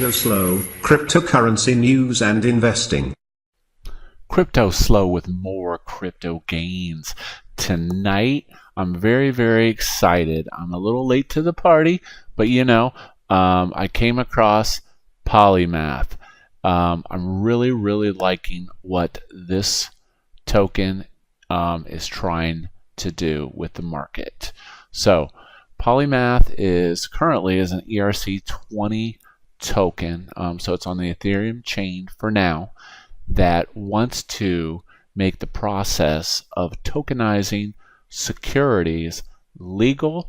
CryptoSLO, cryptocurrency news and investing. CryptoSLO with more crypto gains. Tonight, I'm very excited. I'm a little late to the party, but I came across PolyMath. I'm really liking what this token is trying to do with the market. So PolyMath is currently an ERC20 token, so it's on the Ethereum chain for now, that wants to make the process of tokenizing securities legal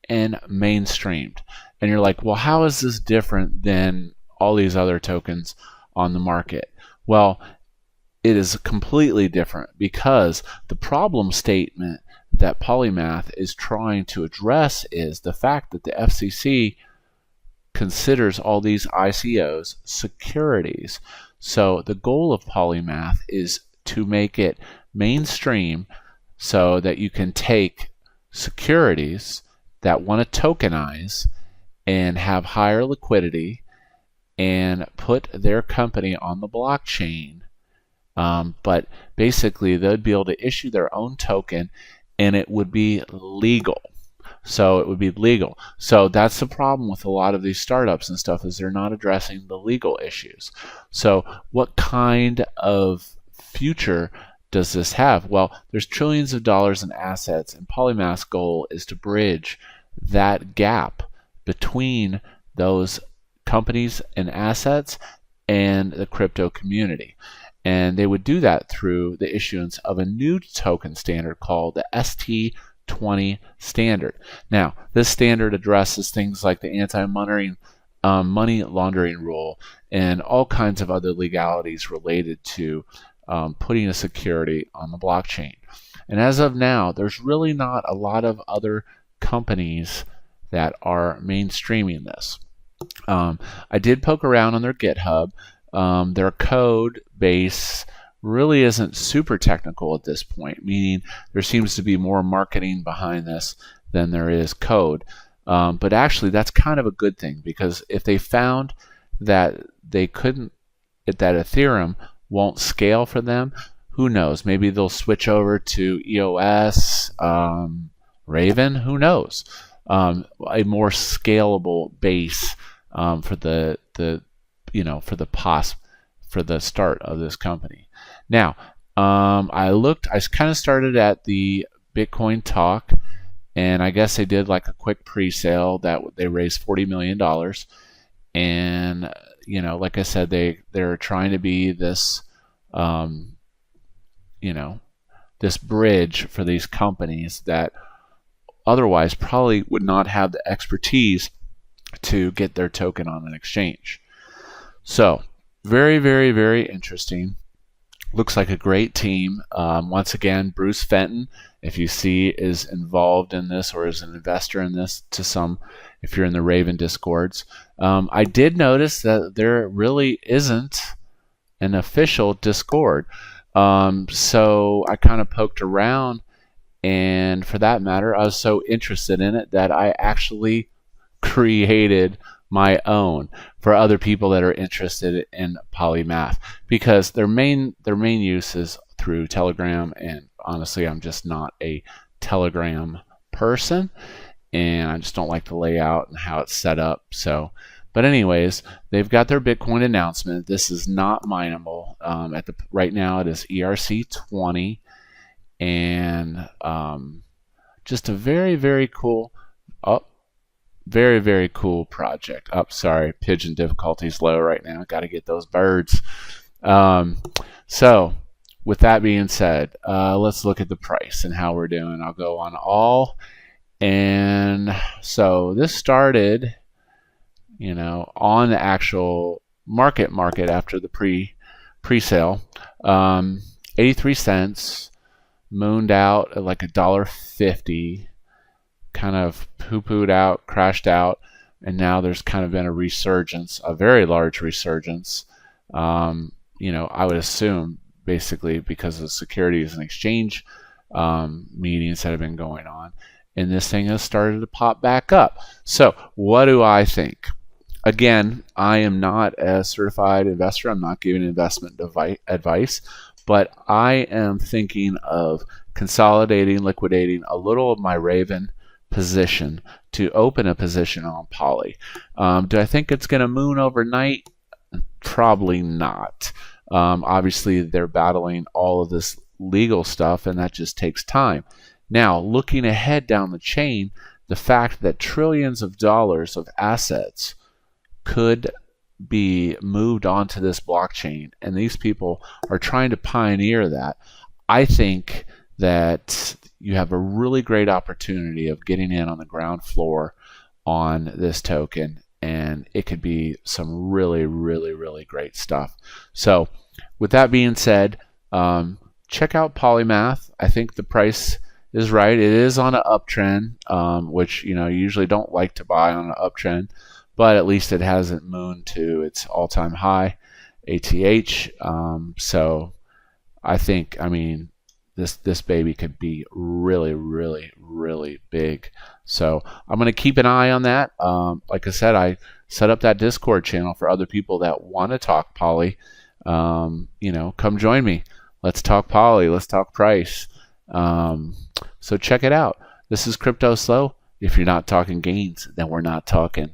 and mainstreamed. And you're like, well, how is this different than all these other tokens on the market? Well, it is completely different because the problem statement that PolyMath is trying to address is the fact that the FCC considers all these ICOs securities. So the goal of PolyMath is to make it mainstream so that you can take securities that want to tokenize and have higher liquidity and put their company on the blockchain. But basically, they'd be able to issue their own token and it would be legal. So it would be legal. So that's the problem with a lot of these startups and stuff, is they're not addressing the legal issues. So what kind of future does this have? Well, there's trillions of dollars in assets, and PolyMath's goal is to bridge that gap between those companies and assets and the crypto community. And they would do that through the issuance of a new token standard called the ST20 standard. Now, this standard addresses things like the anti-money laundering rule and all kinds of other legalities related to putting a security on the blockchain. And as of now, there's really not a lot of other companies that are mainstreaming this. I did poke around on their GitHub. Their code base really isn't super technical at this point, meaning there seems to be more marketing behind this than there is code. But actually, that's kind of a good thing, because if they found that they couldn't, that Ethereum won't scale for them, who knows? Maybe they'll switch over to EOS, Raven, who knows? A more scalable base for the start of this company. Now, I kind of started at the Bitcoin talk, and I guess they did like a quick pre-sale that they raised $40 million. And like I said, they're trying to be this this bridge for these companies that otherwise probably would not have the expertise to get their token on an exchange. So very interesting. Looks like a great team. Once again, Bruce Fenton, if you see, is involved in this or is an investor in this if you're in the Raven discords. I did notice that there really isn't an official discord. So I kind of poked around, and for that matter, I was so interested in it that I actually created my own for other people that are interested in PolyMath, because their main use is through Telegram, and honestly, I'm just not a Telegram person, and I just don't like the layout and how it's set up. So, but anyways, they've got their Bitcoin announcement. This is not mineable. Right now, it is ERC20, and just a very cool. Very cool project. Sorry, pigeon difficulty's low right now. Got to get those birds. So, with that being said, let's look at the price and how we're doing. I'll go on all. And so this started, on the actual market after the pre-sale. 83 cents, mooned out at like $1.50. Kind of poo-pooed out, crashed out, and now there's kind of been a resurgence, a very large resurgence. I would assume basically because of securities and exchange meetings that have been going on, and this thing has started to pop back up. So what do I think? Again, I am not a certified investor. I'm not giving investment advice, but I am thinking of consolidating, liquidating a little of my Raven position to open a position on Poly. Do I think it's going to moon overnight? Probably not. Obviously, they're battling all of this legal stuff, and that just takes time. Now, looking ahead down the chain, the fact that trillions of dollars of assets could be moved onto this blockchain, and these people are trying to pioneer that, I think that you have a really great opportunity of getting in on the ground floor on this token, and it could be some really, really, really great stuff. So with that being said, check out PolyMath. I think the price is right. It is on an uptrend, which you usually don't like to buy on an uptrend, but at least it hasn't mooned to its all-time high, ATH. So I think, this baby could be really, really, really big. So I'm going to keep an eye on that. Like I said, I set up that Discord channel for other people that want to talk Poly. Come join me. Let's talk Poly. Let's talk price. So check it out. This is CryptoSLO. If you're not talking gains, then we're not talking.